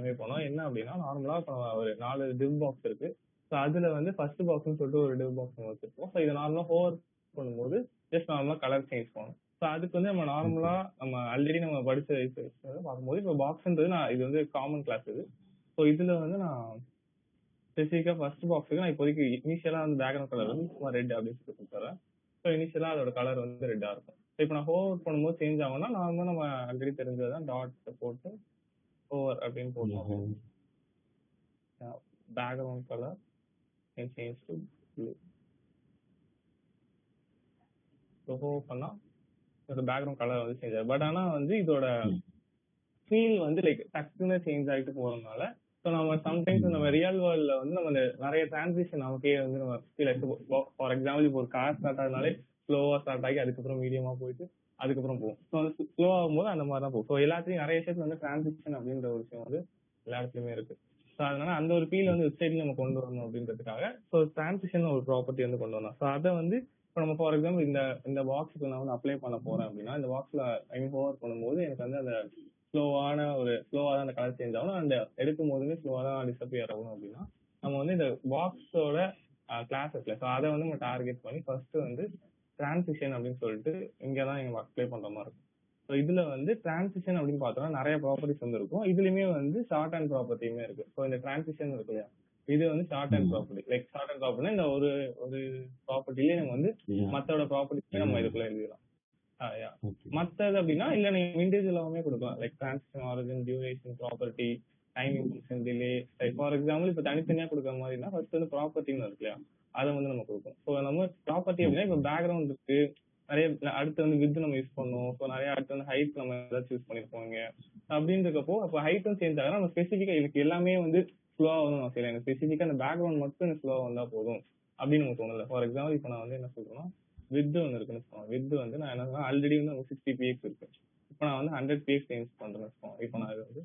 Convey பண்ணோம். என்ன அப்படின்னா நார்மலா இப்போ ஒரு 4 டிவ் பாக்ஸ் இருக்கு. ஸோ அதுல வந்து ஃபர்ஸ்ட் பாக்ஸ்னு சொல்லிட்டு ஒரு டிவ் பாக்ஸ் வச்சிருப்போம். ஸோ இதை நார்மலா ஹோவர் பண்ணும்போது ஜஸ்ட் நார்மலா கலர் சேஞ்ச் பண்ணணும். ஸோ அதுக்கு வந்து நம்ம நார்மலா நம்ம ஆல்ரெடி நம்ம படிச்ச பார்க்கும்போது இப்போ பாக்ஸ்ன்றது நான் இது வந்து காமன் கிளாஸ் இது. ஸோ இதுல வந்து நான் ஸ்பெசிஃபிக்கா ஃபர்ஸ்ட் பாக்ஸுக்கு நான் இப்போதைக்கு இனிஷியலா வந்து பேக்ரவுண்ட் கலர் வந்து சும்மா ரெட் அப்படின்னு சொல்லி கொடுத்துறேன். ஸோ இனிஷியலா அதோட கலர் வந்து ரெட்டா இருக்கும். ஸோ இப்போ நான் ஹோவர் பண்ணும்போது சேஞ்ச் ஆகும்னா நார்மலா நம்ம ஆல்ரெடி தெரிஞ்சதான் டாட் போட்டு ஓவர் அப்படின்னு போட்டோம். Background colour change to blue. So hover பண்ணா இதோட பேக்ரவுண்ட் கலர் வந்து சேஞ்ச் ஆகும். பட் ஆனா வந்து இதோட ஃபீல் வந்து லைக் டக்குன்னு சேஞ்ச் ஆகிட்டு போறதுனால ஸோ நம்ம சம்டைம்ஸ் நம்ம ரியல் வேர்ல்ட்ல வந்து நம்ம நிறைய டிரான்சிஷன் நமக்கே வந்து நம்ம ஃபீல் ஆகிட்டு. ஃபார் எக்ஸாம்பிள் இப்போ ஒரு கார் ஸ்டார்ட் ஆகுதுனாலே ஸ்லோவா ஸ்டார்ட் ஆகி அதுக்கப்புறம் மீடியமா போயிட்டு அதுக்கப்புறம் போகும். ஸோ வந்து ஸ்லோ ஆகும்போது அந்த மாதிரி தான் போகும். ஸோ எல்லாத்தையும் நிறைய விஷயத்துல வந்து டிரான்சிஷன் அப்படின்ற ஒரு விஷயம் வந்து எல்லா இடத்துலயுமே இருக்கு. ஸோ அதனால அந்த ஒரு ஃபீல் வந்து வெப்சைட்ல நம்ம கொண்டு வரணும் அப்படின்றதுக்காக ஸோ டிரான்சிஷன் ஒரு ப்ராப்பர்ட்டி வந்து கொண்டு வரணும். ஸோ அதை வந்து இப்போ நம்ம ஃபார் எக்ஸாம்பிள் இந்த பாக்ஸுக்கு நான் வந்து அப்ளை பண்ண போறேன் அப்படின்னா இந்த பாக்ஸ்ல ஹோவர் பண்ணும்போது எனக்கு வந்து அந்த ஸ்லோவா தான் அந்த கலர் சேஞ்ச் ஆகணும். அந்த எடுக்கும் போதுமே ஸ்லோவா தான் டிஸப்பியர் ஆகணும் அப்படின்னா நம்ம வந்து இந்த பாக்ஸோட கிளாஸ் இருக்குல்ல, ஸோ அதை வந்து நம்ம டார்கெட் பண்ணி ஃபர்ஸ்ட் வந்து டிரான்சிஷன் அப்படின்னு சொல்லிட்டு இங்கே தான் நீங்கள் அப்ளை பண்ற மாதிரி இருக்கும். ஸோ இதுல வந்து டிரான்சிஷன் அப்படின்னு பார்த்தோம்னா நிறைய ப்ராப்பர்ட்டிஸ் வந்து இருக்கும். இதுலயுமே வந்து ஷார்ட் அண்ட் ப்ராப்பர்ட்டியுமே இருக்கு. ஸோ இந்த டிரான்சிஷன் இருக்கு இல்லையா, இது வந்து short and property. Like short and property இந்த ஒரு ப்ராப்பர்ட்டிலேயே நம்ம வந்து மற்றோட ப்ராப்பர்ட்டிஸே நம்ம இதுக்குள்ள எழுதிடலாம். மத்தது அப்படின்னா இல்ல நீங்க இண்டிவிஜுவலாவே கொடுக்கலாம். Like transition, origin, duration, property, timing function, delay. For example இப்போ தனித்தனியா கொடுக்குற மாதிரினா ஃபர்ஸ்ட் வந்து ப்ராப்பர்ட்டின்னு இருக்கு இல்லையா, அதை வந்து நம்ம கொடுப்போம். ஸோ நம்ம ப்ராப்பர்ட்டி அப்படின்னா இப்போ பேக்ரவுண்ட் இருக்கு, நிறைய அடுத்து வந்து வித் நம்ம யூஸ் பண்ணுவோம். ஸோ நிறைய அடுத்து வந்து ஹைட் நம்ம ஏதாச்சும் யூஸ் பண்ணிருப்போங்க அப்படின்றப்போ அப்போ ஹைட்டும் சேஞ்ச் ஆகும். நம்ம ஸ்பெசிஃபிக்கா எனக்கு எல்லாமே வந்து ஸ்லோவா வந்து நான் செய்யலாம், எனக்கு ஸ்பெசிஃபிக்கா அந்த பேக்ரவுண்ட் மட்டும் எனக்கு ஸ்லோவா வந்தா போதும் அப்படின்னு நமக்கு தோணல. ஃபார் எக்ஸாம்பிள் இப்போ நான் வந்து என்ன சொல்றேன்னா வித் ஒன்று இருக்குன்னு வச்சுக்கோங்க. வித் வந்து நான் என்ன ஆல்ரெடி வந்து 60 px இருக்கு. இப்போ நான் வந்து 100 px சேஞ்ச் பண்றேன்னு வச்சுக்கோங்க. இப்போ நான் இது வந்து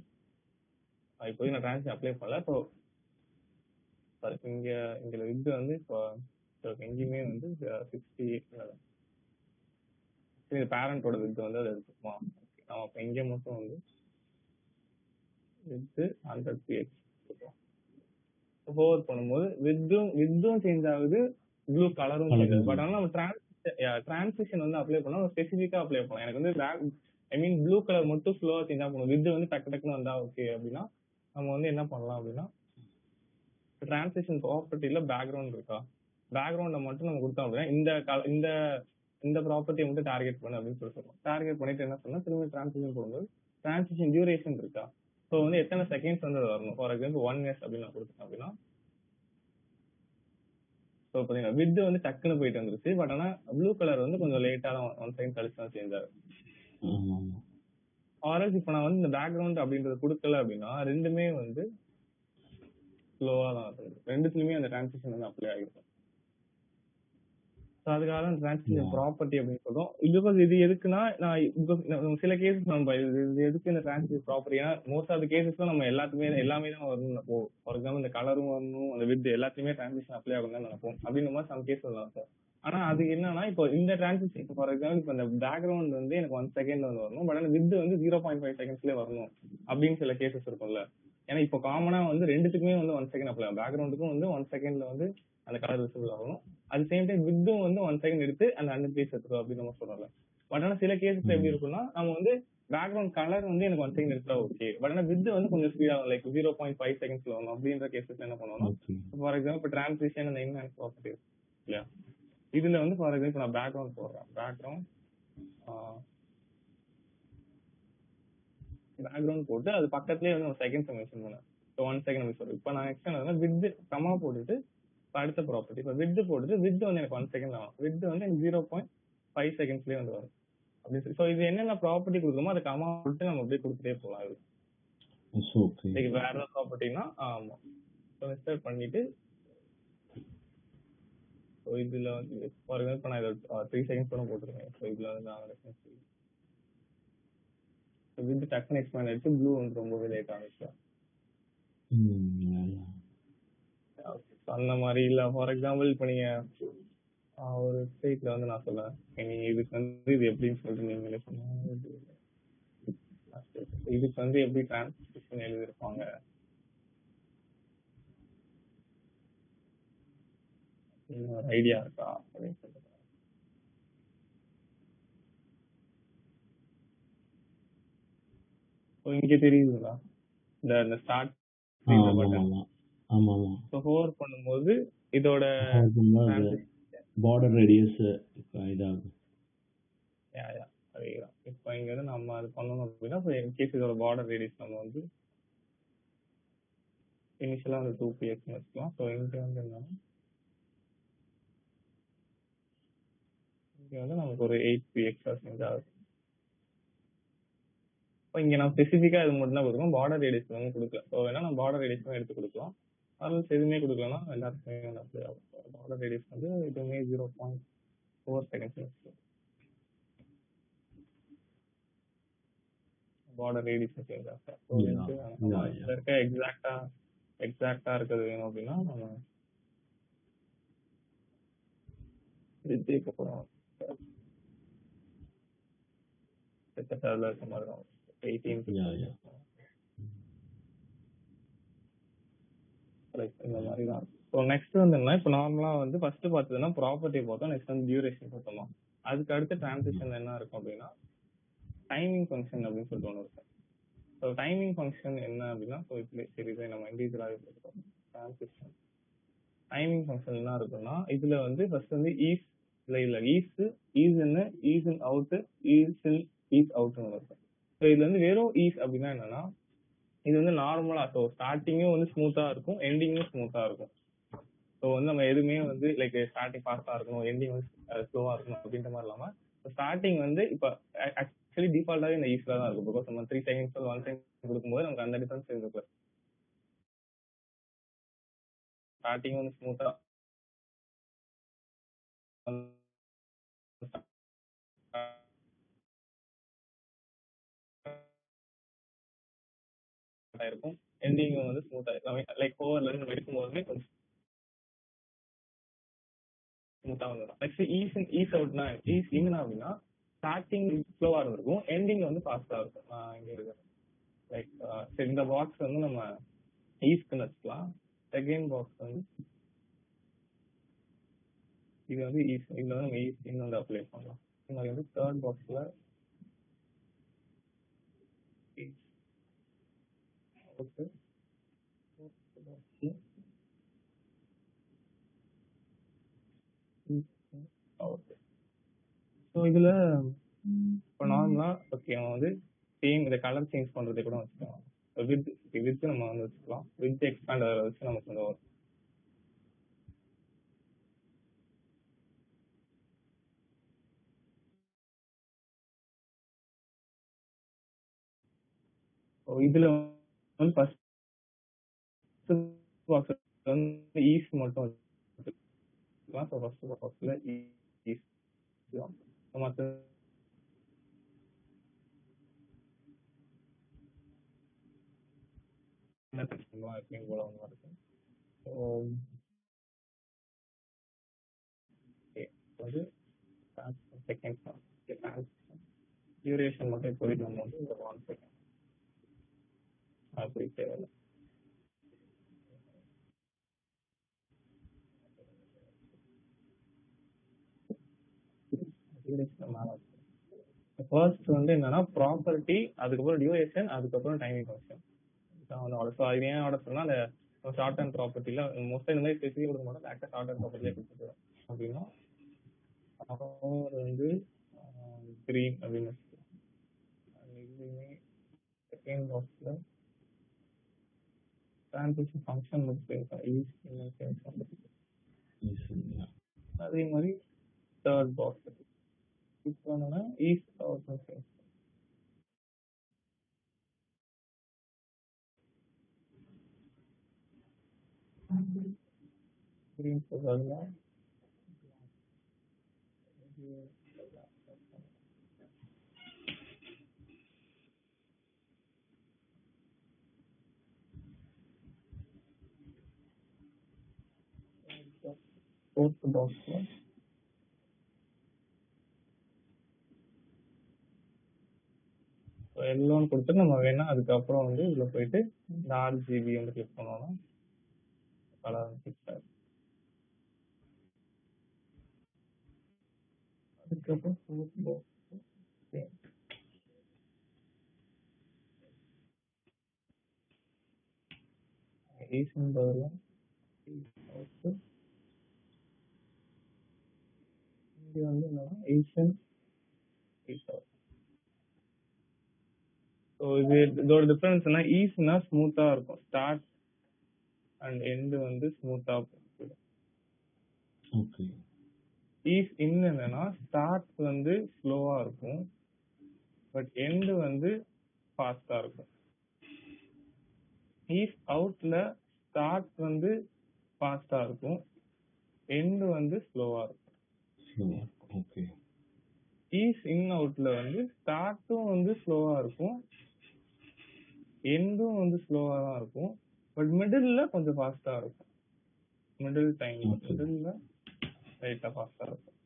இப்போதைக்கு நான் டிரான்சிஷன் அப்ளை பண்ணல. இப்போ இங்க வித் வந்து இப்போ எங்கேயுமே வந்து 60 பேரண்டோட வித் வந்து அதை எடுத்துக்குமா. நம்ம இப்போ இங்கே மட்டும் வந்து வித் 100 px ஹோவர் பண்ணும்போது வித்தும் சேஞ்ச் ஆகுது, ப்ளூ கலரும் சேஞ்ச் ஆகுது. பட் ஆனால் நம்ம டிரான்சிஷன் வந்து அப்ளை பண்ணா ஸ்பெசிஃபிக்கா அப்ளை பண்ணலாம். எனக்கு வந்து ஐ மீன் ப்ளூ கலர் மட்டும் ஸ்லோவா சேஞ்ச் ஆகணும், வித் வந்து டக்குன்னு வந்தா ஓகே அப்படின்னா நம்ம வந்து என்ன பண்ணலாம் அப்படின்னா டிரான்சிஷன் ப்ராப்பர்ட்டில பேக்ரவுண்ட் இருக்கா, பேக்ரவுண்ட மட்டும் நம்ம கொடுத்தோம் அப்படின்னா இந்த ப்ராப்பர்ட்டியை மட்டும் டார்கெட் பண்ணு அப்படின்னு சொல்லுவோம். டார்கெட் பண்ணிட்டு என்ன பண்ணா திரும்ப டிரான்சிஷன் போடும்போது டிரான்சிஷன் டியூரேஷன் இருக்கா, ஸோ வந்து எத்தனை செகண்ட்ஸ் வந்து வரணும். ஃபார் எக்ஸாம்பிள் 1 minute அப்படின்னு நான் கொடுத்தேன் அப்படின்னா ஸோ பார்த்தீங்கன்னா வித் வந்து டக்குன்னு போயிட்டு வந்துருச்சு. பட் ஆனால் ப்ளூ கலர் வந்து கொஞ்சம் லேட்டாக தான் 1 second கழிச்சு தான் சேஞ்ச் ஆகும். ஆர்எல்ஸ் இப்போ நான் வந்து இந்த பேக்ரவுண்ட் அப்படின்றது கொடுக்கல அப்படின்னா ரெண்டுமே வந்து ஸ்லோவா தான் இருக்குது. ரெண்டுத்துலயுமே அந்த டிரான்சிஷன் வந்து அப்ளை ஆகிருக்கும். ஸோ அதுக்காக தான் டிரான்சிஷன் ப்ராப்பர்ட்டி அப்படின்னு சொல்றோம். இது எதுக்குன்னா நான் சில கேசஸ் நம்ம இது எதுக்கு இந்த டிரான்சிஷன் ப்ராப்பர்ட்டி, ஏன்னா மோஸ்ட் ஆஃப் த கேசஸ்ல நம்ம எல்லாமே தான் வரணும்னு நினைப்போம். ஃபார் எக்ஸாம்பிள் இந்த கலரும் வரணும், அந்த வித் எல்லாத்தையுமே டிரான்சிஷன் அப்ளை ஆகும் தான் நினைப்போம். அப்படின்ற மாதிரி சம் கேஸ் நினைப்போம். ஆனா அது என்னன்னா இப்போ இந்த டிரான்சிஷன் இப்போ ஃபார் எக்ஸாம்பிள் இப்போ இந்த பேக்ரவுண்ட் வந்து எனக்கு 1 second வந்து வரணும், பட் ஆனால் வித் வந்து 0.5 secondsலேயே வரணும் அப்படின்னு சில கேசஸ் இருக்கும்ல. ஏன்னா இப்போ காமனா வந்து ரெண்டுத்துக்குமே வந்து 1 second அப்ளை ஆகும். பேக்ரவுண்டுக்கும் வந்து 1 secondல வந்து அந்த கலர் விசிபிள் ஆகணும். அட் சேம் டைம் வித்தும் வந்து 1 second எடுத்து அந்த 100 px எடுத்துரும் அப்படின்னு நம்ம சொல்றோம்ல. பட் ஆனால் சில கேசஸ் எப்படி இருக்கும்னா நம்ம வந்து பேக்ரவுண்ட் கலர் வந்து எனக்கு 1 second எடுத்தா ஓகே, பட் ஆனால் வித் வந்து கொஞ்சம் ஸ்பீட் ஆகும், லைக் 0.5 secondsல வரணும் அப்படின்ற கேசஸ் என்ன பண்ணுவோம்னா ஃபார் எக்ஸாம்பிள் இப்போ டிரான்சிஷன் அந்த இன்ஹான்ஸ் ப்ராப்பர்ட்டி இல்லையா, இதுல வந்து ஃபார் எக்ஸாம்பிள் நான் பேக்ரவுண்ட் போடுறேன், பேக்ரவுண்ட் போட்டு அது பக்கத்துலேயே வந்து செகண்ட்ஸ் மென்ஷன் பண்ணேன். இப்போ 1 second சொல்றேன். இப்போ நான் எக்ஸ்டர்னல் வித் கமா போட்டுட்டு அடுத்த ப்ராப்பர்ட்டி இப்போ வித் போட்டுட்டு வித் வந்து எனக்கு 1 second ஆகும், வித் வந்து எனக்கு 0.5 secondsலேயே வந்து வரும் அப்படின்னு சொல்லி. ஸோ இது என்னென்ன ப்ராப்பர்ட்டி கொடுக்குறோமோ அதை கமா போட்டு நம்ம அப்படியே கொடுத்துட்டே போகலாம். இது வேற ஏதாவது ப்ராப்பர்ட்டினா ஆமா இன்ஸ்டால் பண்ணிட்டு ஸோ இதுல வந்து ஃபார் எக்ஸாம்பிள் நான் இதை 3 seconds கூட போட்டுருக்கேன். ஸோ இதுல வந்து நான் வித் டக்குன்னு எக்ஸ்பேண்ட் ஆயிடுச்சு, ப்ளூ வந்து ரொம்பவே லேட் ஆகிடுச்சு. அந்த மாதிரி இல்ல ஃபார் எக்ஸாம்பிள் இப்போ நீங்க ஒரு வெப்சைட்ல வந்து நான் சொல்றேன், நீங்க இதுக்கு வந்து இது எப்படின்னு சொல்லிட்டு நீங்களே சொன்னீங்க, இதுக்கு வந்து எப்படி டிரான்ஸ்கிரிப்ஷன் எழுதிருப்பாங்க ஐடியா இருக்கா அப்படின்னு சொல்லிட்டு. இங்க தெரியுதுங்களா இந்த ஸ்டார்ட் பட்டன். ஹோவர் பண்ணும்போது இதோட பார்டர் ரேடியஸ் இதாகும். அதேதான். இப்போ இங்க வந்து நம்ம அது பண்ணணும் அப்படின்னா இன்கேஸ் இதோட பார்டர் ரேடியஸ் நம்ம வந்து இனிஷியலா வந்து 2px வச்சுக்கலாம். ஸோ இங்க வந்து என்னன்னா இங்க வந்து நமக்கு ஒரு 8px செஞ்சாகும். இப்போ இங்க நான் ஸ்பெசிஃபிக்கா இது மட்டும் தான் கொடுக்கணும், பார்டர் ரேடியஸ் வந்து கொடுக்கல. ஸோ வேணா நம்ம பார்டர் ரேடியஸ் தான் எடுத்து கொடுக்கலாம். அதில் எதுவுமே கொடுக்கலன்னா எல்லாருக்குமே வந்து அப்படி ஆகும். பார்டர் ரேடியஸ் வந்து இதுவுமே 0.4 செகண்ட்ஸ் பார்டர் ரேடியஸ் சேஞ்ச் ஆகும். ஸோ இதுல இருக்க எக்ஸாக்டா இருக்கிறது வேணும் அப்படின்னா நம்ம வித்தியக்கப்படும் அதில் இருக்க மாதிரி தான் 18 இந்த மாதிரி தான். ஸோ நெக்ஸ்ட் வந்து என்ன, இப்போ நார்மலாக வந்து ஃபர்ஸ்ட் பார்த்ததுன்னா ப்ராப்பர்ட்டி பார்த்தோம், நெக்ஸ்ட் வந்து டியூரேஷன் பார்த்தோமா. அதுக்கு அடுத்து டிரான்சிஷன் என்ன இருக்கும் அப்படின்னா டைமிங் ஃபங்க்ஷன் அப்படின்னு சொல்லிட்டு ஒன்று இருக்கும். ஸோ டைமிங் ஃபங்க்ஷன் என்ன அப்படின்னா, ஸோ இப்படி சரி இதை நம்ம இண்டிவிஜுவலாக எடுத்துக்கிறோம். டிரான்சிஷன் டைமிங் ஃபங்க்ஷன் என்ன இருக்குன்னா, இதுல வந்து ஃபர்ஸ்ட் வந்து ஈஸ் இல்லை ஈஸ் இன் அவுட் ஈஸ் அவுட்னு இருக்கும். ஸோ இதுல வந்து வெறும் ஈஸ் அப்படின்னா என்னன்னா, இது வந்து நார்மலா ஸோ ஸ்டார்டிங்கும் வந்து ஸ்மூத்தா இருக்கும், எண்டிங்கும் ஸ்மூத்தா இருக்கும். ஸோ வந்து நம்ம எதுவுமே வந்து லைக் ஸ்டார்டிங் ஃபாஸ்டா இருக்கணும், எண்டிங் வந்து ஸ்லோவா இருக்கணும் அப்படின்ற மாதிரி இல்லாம ஸ்டார்டிங் வந்து இப்போ ஆக்சுவலி டிஃபால்ட்டாவே இந்த ஈஸ்ல தான் இருக்கும். பிகாஸ் நம்ம 3 செகண்ட்ஸ் 1 செகண்ட் கொடுக்கும்போது நமக்கு அந்த டிஃபரன்ஸ் இருக்கு. ஸ்டார்டிங் வந்து ஸ்மூத்தா இருக்கும், எண்டிங் வந்து ஸ்மூத்தா லைக் ஓவர்ல இருந்து எடுக்கும்போதுமே கொஞ்சம் ஸ்மூத்தா வந்துடும். நெக்ஸ்ட் ஈஸ் அவுட்னா ஈஸ் இன்னா அப்படின்னா ஸ்டார்டிங் ஸ்லோவா இருந்திருக்கும், எண்டிங் வந்து ஃபாஸ்டா இருக்கும். இங்க இருக்கு லைக் சரி இந்த பாக்ஸ் வந்து நம்ம ஈஸ்க்குன்னு வச்சுக்கலாம். செகண்ட் பாக்ஸ் வந்து இது வந்து ஈஸ், இதுல வந்து நம்ம ஈஸ் இன்னும் வந்து அப்ளை பண்ணலாம். இந்த மாதிரி வந்து தேர்ட் பாக்ஸ்ல ஓகே ஓகே. ஸோ இதுல இப்போ நார்மலா ஓகே நம்ம வந்து சேம் இந்த கலர் சேஞ்ச் பண்றதை கூட வச்சுக்கலாம். வித் நம்ம வந்து வச்சுக்கலாம், வித் எக்ஸ்பேண்ட் வச்சு நமக்கு வந்து வரும். இதுல வந்து ஃபர்ஸ்ட் பாக்ஸ் வந்து ஈஸ் மட்டும் வச்சுக்கலாம். ஸோ ஃபர்ஸ்ட் பாக்ஸ்ல ஈஸ் மற்ற எப்பயும் போல ஒன்று இருக்கும். ஸோ வந்து செகண்ட் டியூரேஷன் மட்டும் இப்போதைக்கு நம்ம வந்து இந்த 1 செகண்ட் அப்படி தேவையில்லை. ஃபர்ஸ்ட் வந்து என்னன்னா ப்ராப்பர்ட்டி, அதுக்கப்புறம் டியூரேஷன், அதுக்கப்புறம் டைமிங் ஃபங்க்ஷன். ஸோ அது ஏன் ஆர்டர் பண்ணா அந்த ஷார்ட் அண்ட் ப்ராப்பர்ட்டில மோஸ்ட்லி இந்த மாதிரி ஸ்பெசிஃபிக் கொடுக்க மாட்டோம், டேரக்டா ஷார்ட் அண்ட் ப்ராப்பர்ட்டிலே கொடுத்துருவோம். அப்படின்னா அப்புறம் வந்து கிரீன் அப்படின்னு வச்சுக்கலாம். இதுவுமே செகண்ட் பாக்ஸ்ல டிரான்சிஷன் ஃபங்க்ஷன் அதே மாதிரி தேர்ட் பாக்ஸ் இப்போ என்னன்னா ஈஸ் அவுட் கிரீன் சொல்றதுல ஃபோர்த் பாக்ஸ்ல எல்லோன்னு கொடுத்து நம்ம வேணா அதுக்கப்புறம் வந்து இதுல போயிட்டு இந்த RGB வந்து கிளிக் பண்ணோம்னா கலர் பிக்சர் அதுக்கப்புறம் fourth box same. Asian பதிலா out. இங்க வந்து என்னன்னா Asian east out. ஸோ இதோட டிஃபரன்ஸ் என்ன, ஈஸ்ட்னா ஸ்மூத்தா இருக்கும், ஸ்டார்ட் அண்ட் எண்டு வந்து ஸ்மூத்தா இருக்கும். ஓகே. ஈஸ்ட் இன் என்னன்னா ஸ்டார்ட் வந்து ஸ்லோவா இருக்கும், பட் எண்டு வந்து ஃபாஸ்டா இருக்கும். ஈஸ்ட் அவுட்ல ஸ்டார்ட் வந்து ஃபாஸ்டா இருக்கும், எண்டு வந்து ஸ்லோவா இருக்கும். ஓகே. ஈஸ்ட் இன் அவுட்ல வந்து ஸ்டார்ட்டும் வந்து ஸ்லோவா இருக்கும், எண்டும் வந்து ஸ்லோவா தான் இருக்கும், பட் மிடில்ல கொஞ்சம் ஃபாஸ்டா இருக்கும். மிடில் டைம் மிடில்ல லைட்டா ஃபாஸ்டா இருக்கும்.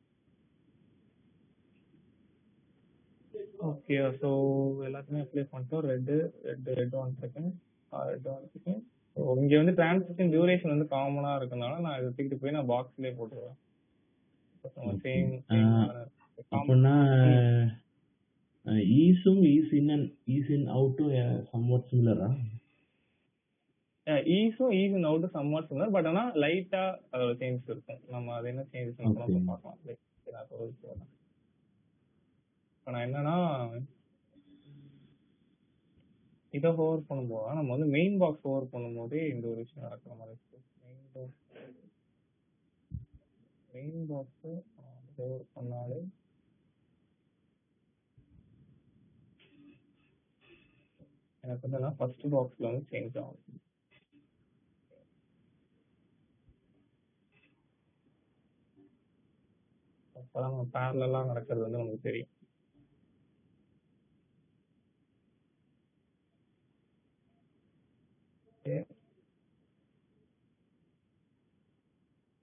ஓகே, ஸோ எல்லாத்தையுமே அப்ளை பண்ணிட்டோம். Red 1 second, red 1 second. So இங்க வந்து டிரான்சிஷன் டியூரேஷன் வந்து காமனா இருக்கனால நான் இதை தூக்கிட்டு போய் நான் பாக்ஸ்லயே போட்டுருவேன். சேம் அப்படின்னா ஈஸும் ஈஸ் இன் அவுட்டும் சம்வாட் சிமிலரா? ஈஸும் ஈஸ் இன் அவுட்டும் சம்வாட் சிமிலர், பட் ஆனா லைட்டா அதோட சேஞ்சஸ் இருக்கும். நம்ம அது என்ன சேஞ்சஸ் பார்க்கலாம். இப்போ நான் என்னன்னா இதை ஹோவர் பண்ணும்போது நம்ம வந்து மெயின் பாக்ஸ் ஹோவர் பண்ணும்போதே இந்த ஒரு விஷயம் நடக்கிற மாதிரி இருக்கு. மெயின் பாக்ஸ் ஹோவர் பண்ணாலே எனக்கு வந்து ஃபர்ஸ்ட் பாக்ஸ்ல வந்து சேஞ்ச் ஆகும். அப்பதான் நம்ம பேரலா நடக்கிறது வந்து நமக்கு தெரியும்.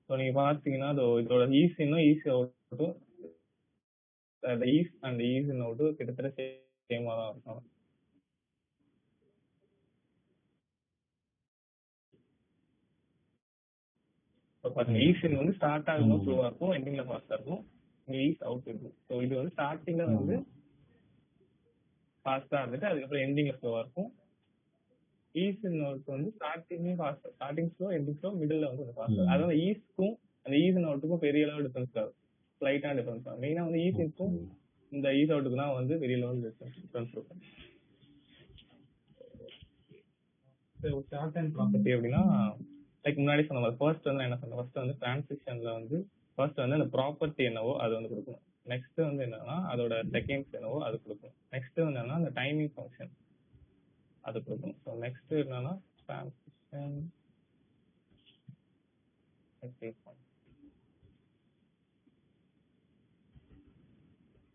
ஸோ நீங்க பார்த்தீங்கன்னா இதோட ஈஸ் இன்னும் ஈஸி அவுட்டும் அந்த ஈஸ் அண்ட் ஈஸ் இன் அவுட்டும் கிட்டத்தட்ட சேமா தான் இருக்கும். ஈஸ் இன் வந்து ஸ்டார்ட் ஆகும்போது ஸ்லோவா இருக்கும், எண்டிங்ல ஃபாஸ்டா இருக்கும். இங்க ஈஸ் அவுட் இருக்கும். ஸோ இது வந்து ஸ்டார்டிங்ல வந்து ஃபாஸ்டா இருந்துட்டு அதுக்கப்புறம் எண்டிங்ல ஸ்லோவா இருக்கும். ஈஸ் இன் அவுட் வந்து starting slow, ending slow, middle வந்து ஃபாஸ்டா. அதாவது ஈஸ்க்கும் அந்த ஈஸ் இன் அவுட்டுக்கும் பெரிய அளவு டிஃபரன்ஸ் ஆகும், ஸ்லைட்டா டிஃபரன்ஸ் ஆகும். மெயினா வந்து ஈஸ் இன்க்கும் இந்த ஈஸ் அவுட்டுக்கு தான் வந்து பெரிய லெவல் டிஃபரன்ஸ் இருக்கும். ஷார்ட் அண்ட் ப்ராப்பர்ட்டி அப்படின்னா லைக் முன்னாடி சொன்ன மாதிரி ஃபர்ஸ்ட் வந்து என்ன சொன்னேன், ஃபர்ஸ்ட் வந்து டிரான்சிஷன்ல வந்து ஃபர்ஸ்ட் வந்து அந்த ப்ராப்பர்ட்டி என்னவோ அது வந்து கொடுக்கணும். நெக்ஸ்ட் வந்து என்னன்னா அதோட செகண்ட்ஸ் என்னவோ அது கொடுக்கணும். நெக்ஸ்ட் வந்து என்னன்னா அந்த டைமிங் ஃபங்க்ஷன் அது கொடுக்கணும். ஸோ நெக்ஸ்ட் என்னன்னா டிரான்சிஷன்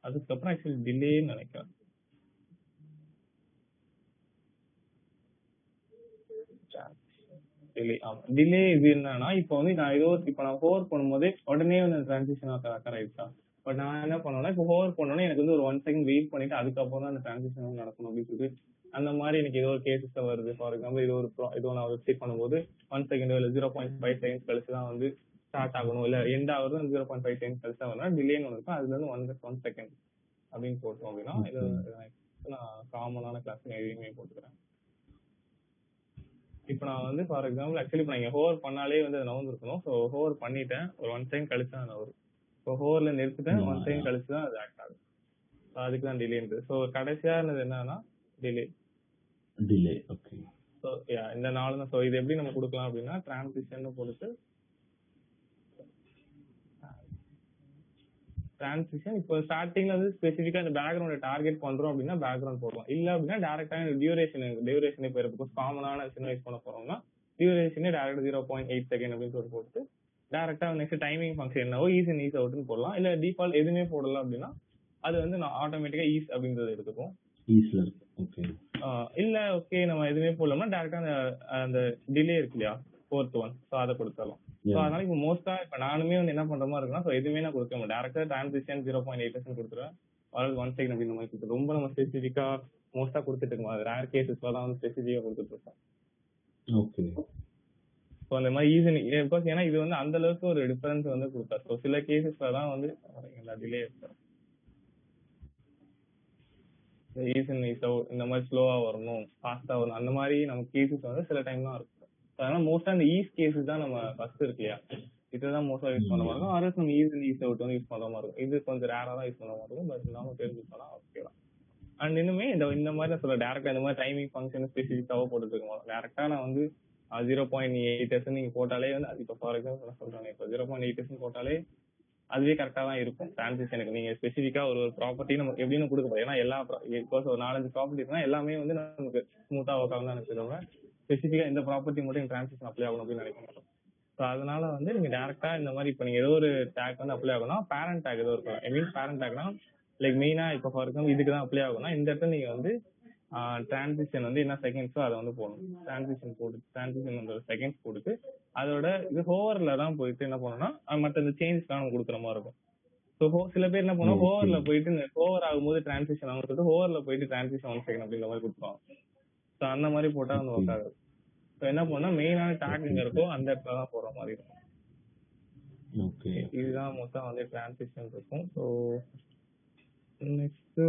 அதுக்கப்புறம் ஆக்சுவலி டிலேன்னு நினைக்கிறேன். டிலே இது என்னன்னா இப்போ வந்து நான் இப்போ நான் ஹோவர் பண்ணும்போது உடனே வந்து டிரான்சிஷன் கரெக்ட் ஆயிடுச்சா, பட் நான் என்ன பண்ணுவேன்னா இப்போ ஹோவர் பண்ணோன்னா எனக்கு வந்து ஒரு 1 செகண்ட் வெயிட் பண்ணிட்டு அதுக்கப்புறம் தான் அந்த டிரான்சிஷன் நடக்கணும் அப்படின்னு சொல்லிட்டு அந்த மாதிரி எனக்கு ஏதோ ஒரு கேசஸ் வருது. ஃபார் எக்ஸாம்பிள் இது நான் வெப்சைட் பண்ணும்போது 1 செகண்ட் இல்லை 0.5 செகண்ட்ஸ் கழிச்சு தான் வந்து ஸ்டார்ட் ஆகணும், இல்லை எண்ட் ஆகுறது 0.5 செகண்ட்ஸ் கழிச்சு தான் வரணும், டிலேன்னு ஒன்று இருக்கும். அதுல இருந்து 1 செகண்ட் அப்படின்னு போட்டோம் அப்படின்னா இது நான் காமனான கிளாஸ் எதையுமே போட்டுக்கிறேன். இப்போ நான் வந்து ஃபார் எக்ஸாம்பிள் ஆக்சுவலி இப்போ நான் ஹோவர் பண்ணாலே வந்து அது நவுந்து இருக்கணும். ஸோ ஹோவர் பண்ணிட்டேன், ஒரு 1 செகண்ட் கழிச்சு தான் நவரும். இப்போ ஹோவர்ல நிறுத்திட்டேன், 1 செகண்ட் கழிச்சு தான் அது ஆக்ட் ஆகும். அதுக்கு தான் டிலேன்றது. ஸோ கடைசியா இருந்தது என்னன்னா டிலே. ஓகே. ஸோ இந்த 4 தான். ஸோ இது எப்படி நம்ம கொடுக்கலாம் அப்படின்னா டிரான்சிஷன் கொடுத்து டிரான்சிஷன் இப்போ ஸ்டார்டிங்ல வந்து ஸ்பெசிஃபிக்கா இந்த பேக்ரவுண்ட் டார்கெட் பண்றோம் அப்படின்னா பேக்ரவுண்ட் போடலாம். இல்ல அப்படின்னா டேரக்டா டியூரேஷனே போயிருக்கும். காமனான சின்வைஸ் பண்ண போறோம்னா டியூரேஷனே டேரக்ட் 0.8 செகண்ட் அப்படின்னு சொல்லி போட்டு டேரக்டா நெக்ஸ்ட் டைமிங் ஃபங்க்ஷன் என்னவோ ஈஸ் இன் ஈஸ் அவுட்னு போடலாம். இல்ல டிஃபால்ட் எதுவுமே போடலாம் அப்படின்னா அது வந்து நான் ஆட்டோமேட்டிக்கா ஈஸ் அப்படின்றது எடுத்துக்கும். இல்ல ஓகே நம்ம எதுவுமே போடலாம்னா டேரக்டா அந்த டிலே இருக்கு இல்லையா, 4th ஒன், ஸோ அதை கொடுத்துடலாம். ஸோ அதனால இப்போ மோஸ்டா இப்போ நானுமே வந்து என்ன பண்ற மாதிரி இருக்குன்னா, ஸோ எதுவுமே நான் கொடுக்க மாட்டேன், டேரக்டா டிரான்சிஷன் 0.8 கொடுத்துருவேன், அதாவது 1 செகண்ட் அப்படின்னு மாதிரி கொடுத்து ரொம்ப நம்ம ஸ்பெசிஃபிக்கா மோஸ்டா கொடுத்துட்டு இருக்கோம். அது ரேர் கேசஸ்ல தான் வந்து ஸ்பெசிஃபிக்கா கொடுத்துட்டு இருக்கோம். ஓகே. ஸோ அந்த மாதிரி ஈஸி பிகாஸ் ஏன்னா இது வந்து அந்த அளவுக்கு ஒரு டிஃபரன்ஸ் வந்து கொடுத்தா. ஸோ சில கேசஸ்ல தான் வந்து டிலே இருக்கும். ஈஸ் இன் ஈஸ் அவுட் இந்த மாதிரி ஸ்லோவா வரணும், ஃபாஸ்டா வரணும், அந்த மாதிரி நம்ம கேசஸ் வந்து சில டைம் தான் இருக்கும். அதனால மோஸ்டா இந்த ஈஸ் கேசஸ் தான் நம்ம ஃபர்ஸ்ட் இருக்கு இல்லையா, இதுதான் மோஸ்டா யூஸ் பண்ண மாதிரி இருக்கும். அதர்ஸ் நம்ம ஈஸ் இன் ஈஸ் அவுட் வந்து யூஸ் பண்ற மாதிரி இருக்கும். இது கொஞ்சம் ரேரா தான் யூஸ் பண்ண மாதிரி இருக்கும். பட் நாம தெரிஞ்சுக்கோனா ஓகே தான். அண்ட் இன்னுமே இந்த மாதிரி நான் சொல்ல டேரக்டா இந்த மாதிரி டைமிங் ஃபங்க்ஷன் ஸ்பெசிஃபிக்காக போட்டுட்டு இருக்கோம். டேரக்டா நான் வந்து 0.8 நீங்க போட்டாலே வந்து இப்போ ஃபார் எக்ஸாம்பிள் நான் சொல்றேன், இப்போ 0.8 போட்டாலே அதுவே கரெக்டா தான் இருக்கும் டிரான்சிஷனுக்கு. நீங்க ஸ்பெசிஃபிக்கா ஒரு ப்ராப்பர்ட்டி நம்ம எப்படின்னு கொடுக்க போறோம். ஏன்னா எல்லா ஒரு 4-5 ப்ராப்பர்ட்டி இருக்குன்னா எல்லாமே வந்து நமக்கு ஸ்மூத்தா ஒர்க் ஆகும் தான் நினைச்சிருக்கோம். ஸ்பெசிஃபிக்கா இந்த ப்ராப்பர்ட்டி மட்டும் டிரான்சிஷன் அப்ளை ஆகணும் அப்படின்னு நினைக்க மாட்டோம். ஸோ அதனால வந்து நீங்க டேரக்டா இந்த மாதிரி இப்போ நீங்க ஏதோ ஒரு டேக் வந்து அப்ளை ஆகணும், பேரண்ட் டேக் ஏதோ இருக்கும். ஐ மீன் பேரண்ட் டேக்னா லைக் மெயினா இப்போ ஃபார் எக்ஸாம்பிள் இதுக்கு தான் அப்ளை ஆகும்னா இந்த இடத்துல நீங்க வந்து டிரான்சிஷன் வந்து என்ன செகண்ட்ஸோ அதை வந்து போடணும். டிரான்சிஷன் செகண்ட்ஸ் போட்டுட்டு அதோட இது ஹோவர்ல தான் போயிட்டு என்ன பண்ணணும்னா மற்ற இந்த சேஞ்சஸ்லாம் நம்ம கொடுக்குற மாதிரி இருக்கும். ஸோ சில பேர் என்ன பண்ணுவோம், ஹோவர்ல போயிட்டு ஹோவர் ஆகும்போது டிரான்சிஷன் ஆகும் சொல்லிட்டு ஹோவர்ல போயிட்டு டிரான்சிஷன் 1 செகண்ட் அப்படிங்கிற மாதிரி கொடுப்பாங்க. ஸோ அந்த மாதிரி போட்டா வந்து ஒர்க் ஆகுது. ஸோ என்ன பண்ணா மெயினான டேக் எங்க இருக்கோ அந்த இடத்துல தான் போடுற மாதிரி இருக்கும். இதுதான் மொத்தம் வந்து டிரான்சிஷன் இருக்கும். So next